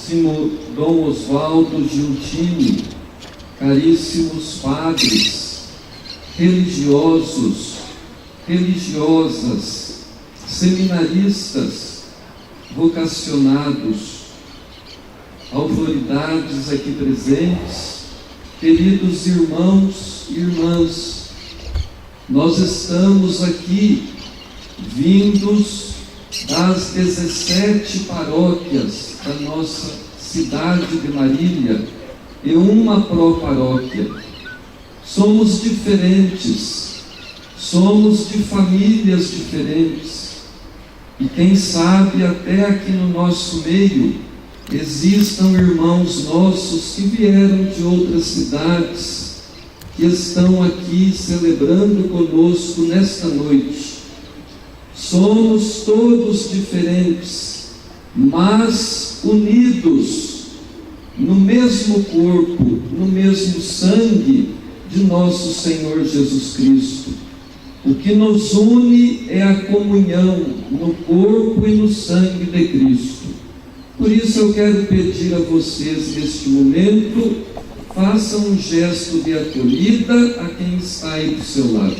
caríssimo Dom Oswaldo Giuntini, caríssimos padres, religiosos, religiosas, seminaristas, vocacionados, autoridades aqui presentes, queridos irmãos e irmãs, nós estamos aqui vindos das 17 paróquias da nossa cidade de Marília e uma pró-paróquia. Somos diferentes, somos de famílias diferentes, e quem sabe até aqui no nosso meio existam irmãos nossos que vieram de outras cidades, que estão aqui celebrando conosco nesta noite. Somos todos diferentes, mas unidos no mesmo corpo, no mesmo sangue de nosso Senhor Jesus Cristo. O que nos une é a comunhão no corpo e no sangue de Cristo. Por isso eu quero pedir a vocês neste momento, façam um gesto de acolhida a quem está aí do seu lado.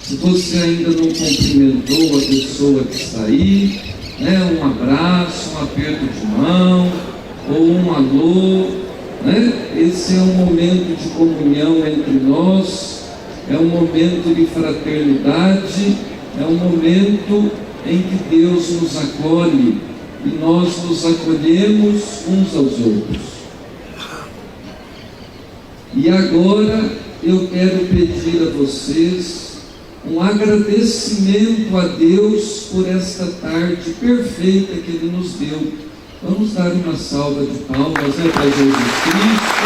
Se você ainda não cumprimentou a pessoa que está aí, um abraço, um aperto de mão, ou um alô, esse é um momento de comunhão entre nós, é um momento de fraternidade, é um momento em que Deus nos acolhe e nós nos acolhemos uns aos outros. E agora eu quero pedir a vocês um agradecimento a Deus por esta tarde perfeita que Ele nos deu. Vamos dar uma salva de palmas para Jesus Cristo,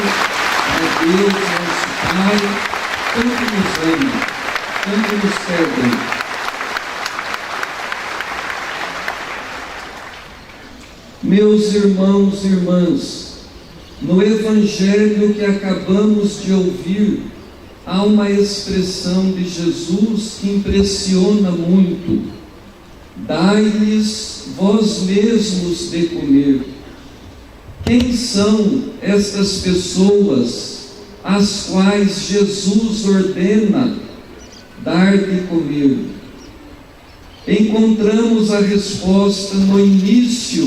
a Deus nosso Pai, tanto nos ama, tanto nos quer bem. Meus irmãos e irmãs, no Evangelho que acabamos de ouvir, há uma expressão de Jesus que impressiona muito: dai-lhes vós mesmos de comer. Quem são estas pessoas às quais Jesus ordena dar de comer? Encontramos a resposta no início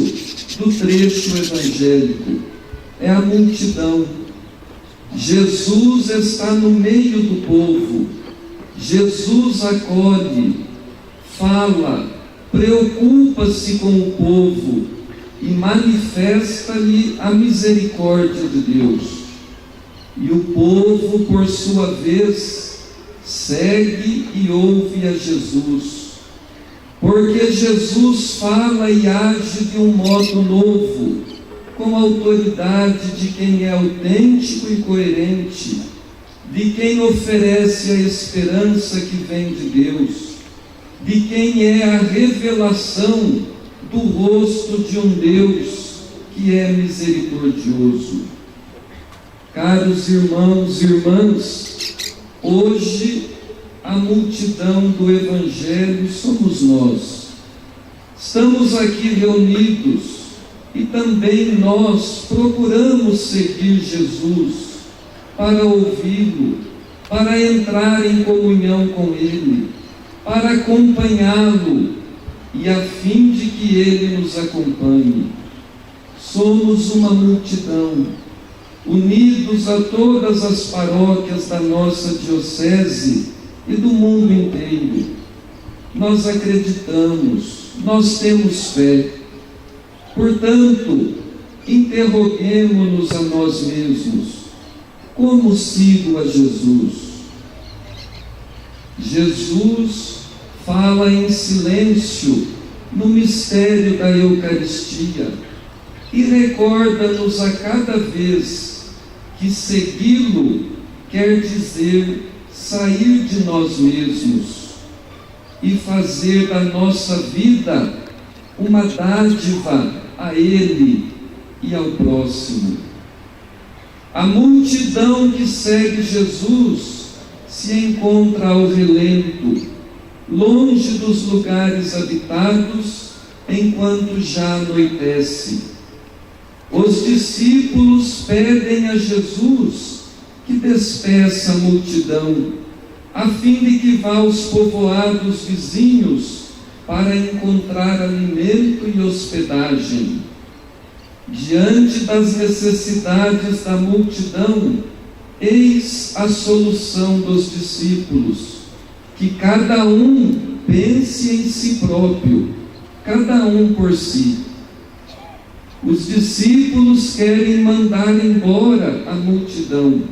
do trecho evangélico: é a multidão. Jesus está no meio do povo, Jesus acolhe, fala, preocupa-se com o povo e manifesta-lhe a misericórdia de Deus. E o povo, por sua vez, segue e ouve a Jesus, porque Jesus fala e age de um modo novo, com a autoridade de quem é autêntico e coerente, de quem oferece a esperança que vem de Deus, de quem é a revelação do rosto de um Deus que é misericordioso. Caros irmãos e irmãs, hoje a multidão do Evangelho somos nós. Estamos aqui reunidos e também nós procuramos seguir Jesus para ouvi-lo, para entrar em comunhão com Ele, para acompanhá-lo e a fim de que Ele nos acompanhe. Somos uma multidão, unidos a todas as paróquias da nossa diocese e do mundo inteiro. Nós acreditamos, nós temos fé. Portanto, interroguemo-nos a nós mesmos: como sigo a Jesus? Jesus fala em silêncio no mistério da Eucaristia e recorda-nos a cada vez que segui-lo quer dizer sair de nós mesmos e fazer da nossa vida uma dádiva a Ele e ao próximo. A multidão que segue Jesus se encontra ao relento, longe dos lugares habitados, enquanto já anoitece. Os discípulos pedem a Jesus que despeça a multidão, a fim de que vá aos povoados vizinhos para encontrar alimento e hospedagem. Diante das necessidades da multidão, eis a solução dos discípulos: que cada um pense em si próprio, cada um por si. Os discípulos querem mandar embora a multidão.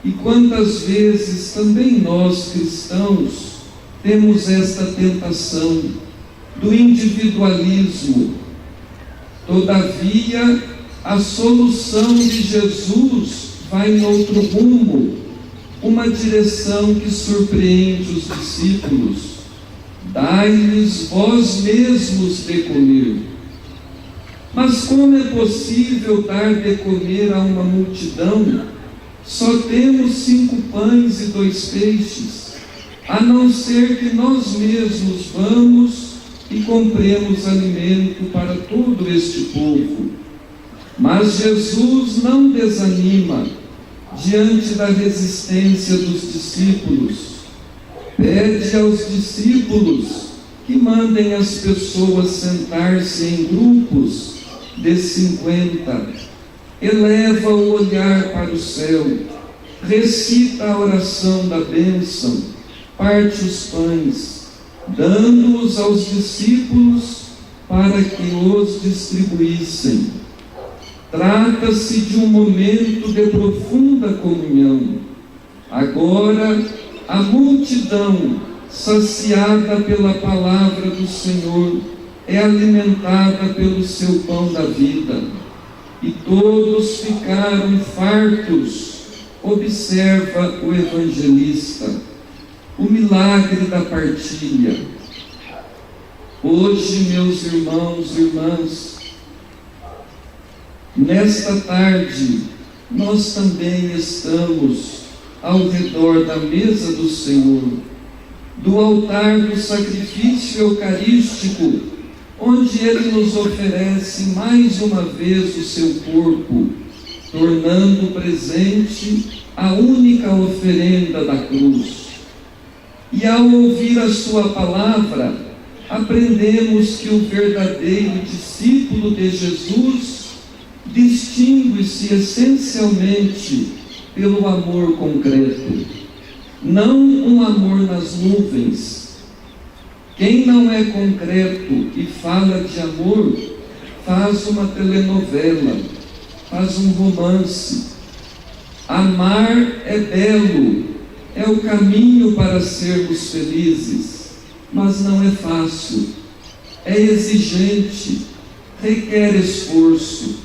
E quantas vezes também nós, cristãos, temos esta tentação do individualismo. Todavia, a solução de Jesus vai em outro rumo, uma direção que surpreende os discípulos: dai-lhes vós mesmos de comer. Mas como é possível dar de comer a uma multidão? Só temos 5 pães e 2 peixes, a não ser que nós mesmos vamos e compremos alimento para todo este povo. Mas Jesus não desanima diante da resistência dos discípulos. Pede aos discípulos que mandem as pessoas sentar-se em grupos de 50. Eleva o olhar para o céu, recita a oração da bênção, parte os pães, dando-os aos discípulos para que os distribuíssem. Trata-se de um momento de profunda comunhão. Agora, a multidão, saciada pela palavra do Senhor, é alimentada pelo seu pão da vida. E todos ficaram fartos. Observa o evangelista, o milagre da partilha. Hoje, meus irmãos e irmãs, nesta tarde, nós também estamos ao redor da mesa do Senhor, do altar do sacrifício eucarístico, onde Ele nos oferece mais uma vez o seu corpo, tornando presente a única oferenda da cruz. E ao ouvir a sua palavra, aprendemos que o verdadeiro discípulo de Jesus distingue-se essencialmente pelo amor concreto, não um amor nas nuvens. Quem não é concreto e fala de amor, faz uma telenovela, faz um romance. Amar é belo, é o caminho para sermos felizes, mas não é fácil, é exigente, requer esforço.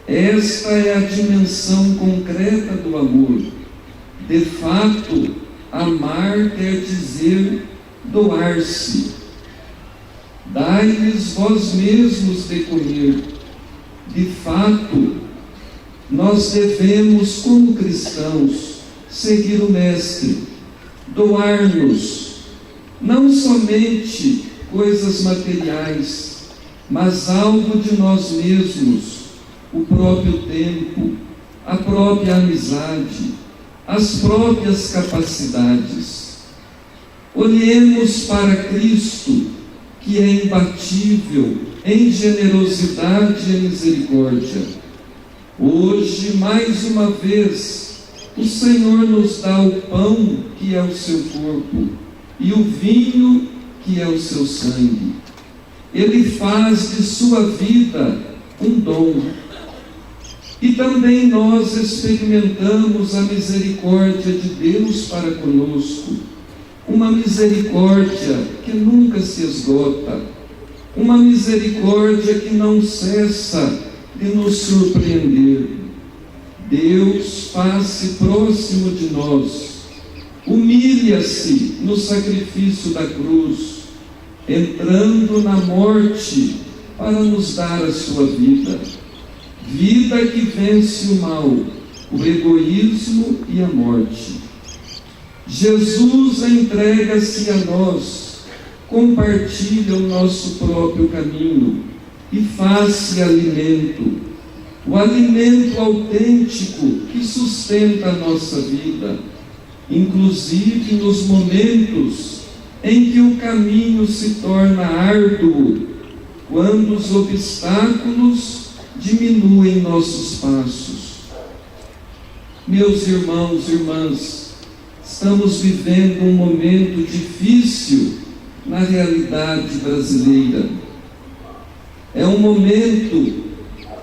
Esta é a dimensão concreta do amor. De fato, amar quer dizer doar-se. Dai-lhes vós mesmos de comer. De fato, nós devemos, como cristãos, seguir o Mestre, doar-nos, não somente coisas materiais, mas algo de nós mesmos, o próprio tempo, a própria amizade, as próprias capacidades. Olhemos para Cristo, que é imbatível em generosidade e misericórdia. Hoje, mais uma vez, o Senhor nos dá o pão, que é o seu corpo, e o vinho, que é o seu sangue. Ele faz de sua vida um dom. E também nós experimentamos a misericórdia de Deus para conosco. Uma misericórdia que nunca se esgota, uma misericórdia que não cessa de nos surpreender. Deus faz-se próximo de nós, humilha-se no sacrifício da cruz, entrando na morte para nos dar a sua vida. Vida que vence o mal, o egoísmo e a morte. Jesus entrega-se a nós, compartilha o nosso próprio caminho e faz-se alimento, o alimento autêntico que sustenta a nossa vida, inclusive nos momentos em que o caminho se torna árduo, quando os obstáculos diminuem nossos passos. Meus irmãos e irmãs, estamos vivendo um momento difícil na realidade brasileira. É um momento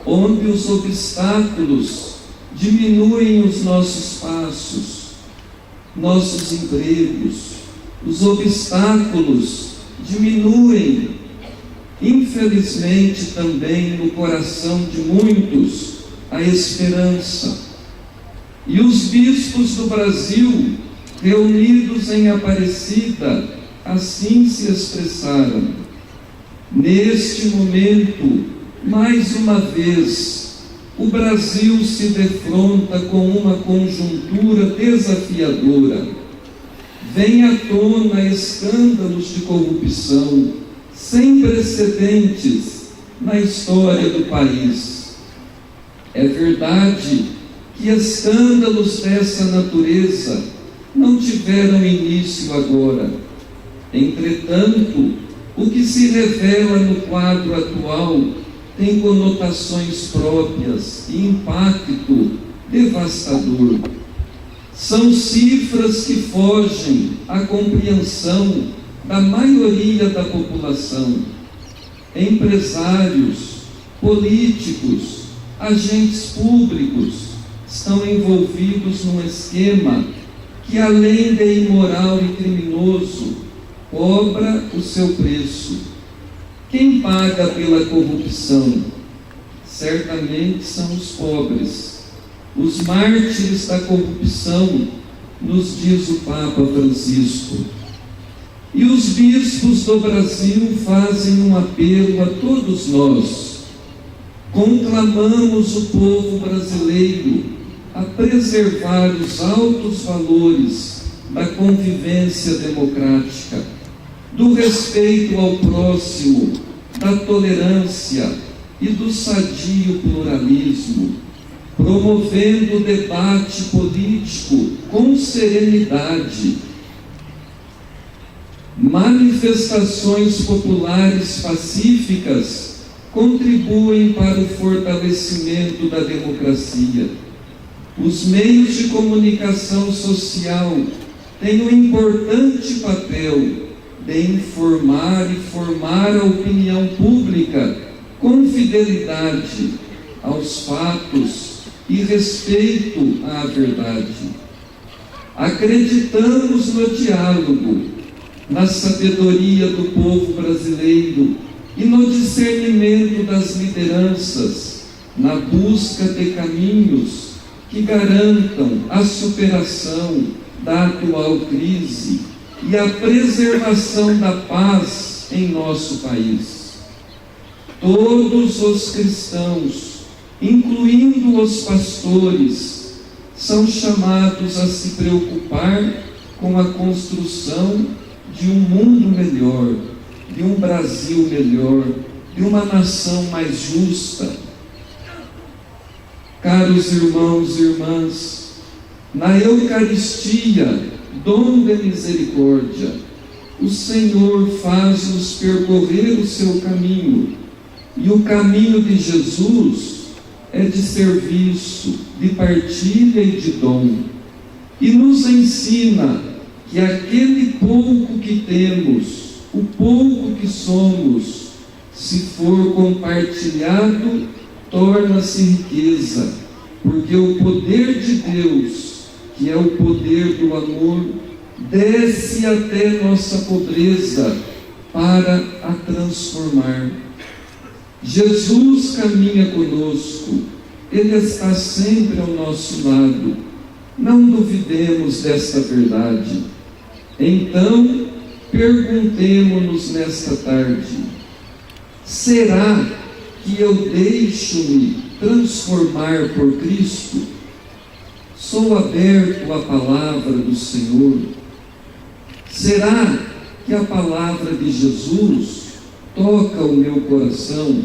onde os obstáculos diminuem os nossos passos, nossos empregos. Os obstáculos diminuem, infelizmente, também no coração de muitos, a esperança. E os bispos do Brasil, reunidos em Aparecida, assim se expressaram: neste momento, mais uma vez, o Brasil se defronta com uma conjuntura desafiadora. Vem à tona escândalos de corrupção sem precedentes na história do país. É verdade que escândalos dessa natureza não tiveram início agora. Entretanto, o que se revela no quadro atual tem conotações próprias e impacto devastador. São cifras que fogem à compreensão da maioria da população. Empresários, políticos, agentes públicos estão envolvidos num esquema que, além de imoral e criminoso, cobra o seu preço. Quem paga pela corrupção? Certamente são os pobres, os mártires da corrupção, nos diz o Papa Francisco. E os bispos do Brasil fazem um apelo a todos nós. Conclamamos o povo brasileiro a preservar os altos valores da convivência democrática, do respeito ao próximo, da tolerância e do sadio pluralismo, promovendo o debate político com serenidade. Manifestações populares pacíficas contribuem para o fortalecimento da democracia. Os meios de comunicação social têm um importante papel de informar e formar a opinião pública com fidelidade aos fatos e respeito à verdade. Acreditamos no diálogo, na sabedoria do povo brasileiro e no discernimento das lideranças, na busca de caminhos que garantam a superação da atual crise e a preservação da paz em nosso país. Todos os cristãos, incluindo os pastores, são chamados a se preocupar com a construção de um mundo melhor, de um Brasil melhor, de uma nação mais justa. Caros irmãos e irmãs, na Eucaristia, dom de misericórdia, o Senhor faz-nos percorrer o seu caminho, e o caminho de Jesus é de serviço, de partilha e de dom, e nos ensina que aquele pouco que temos, o pouco que somos, se for compartilhado, torna-se riqueza, porque o poder de Deus, que é o poder do amor, desce até nossa pobreza para a transformar. Jesus caminha conosco, Ele está sempre ao nosso lado. Não duvidemos desta verdade. Então, perguntemo-nos nesta tarde: será que eu deixo-me transformar por Cristo? Sou aberto à palavra do Senhor? Será que a palavra de Jesus toca o meu coração?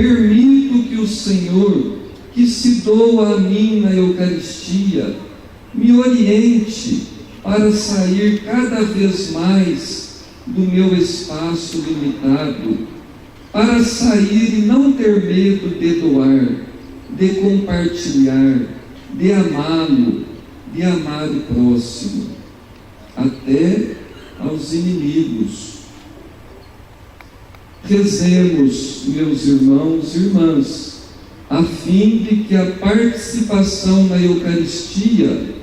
permito que o Senhor, que se doa a mim na Eucaristia, me oriente para sair cada vez mais do meu espaço limitado, para sair e não ter medo de doar, de compartilhar, de amá-lo, de amar o próximo, até aos inimigos. Rezemos, meus irmãos e irmãs, a fim de que a participação na Eucaristia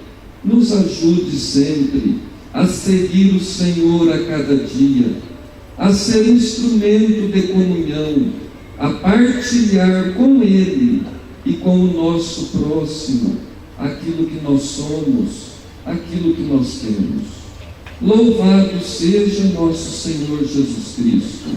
nos ajude sempre a seguir o Senhor a cada dia, a ser instrumento de comunhão, a partilhar com Ele e com o nosso próximo aquilo que nós somos, aquilo que nós temos. Louvado seja nosso Senhor Jesus Cristo.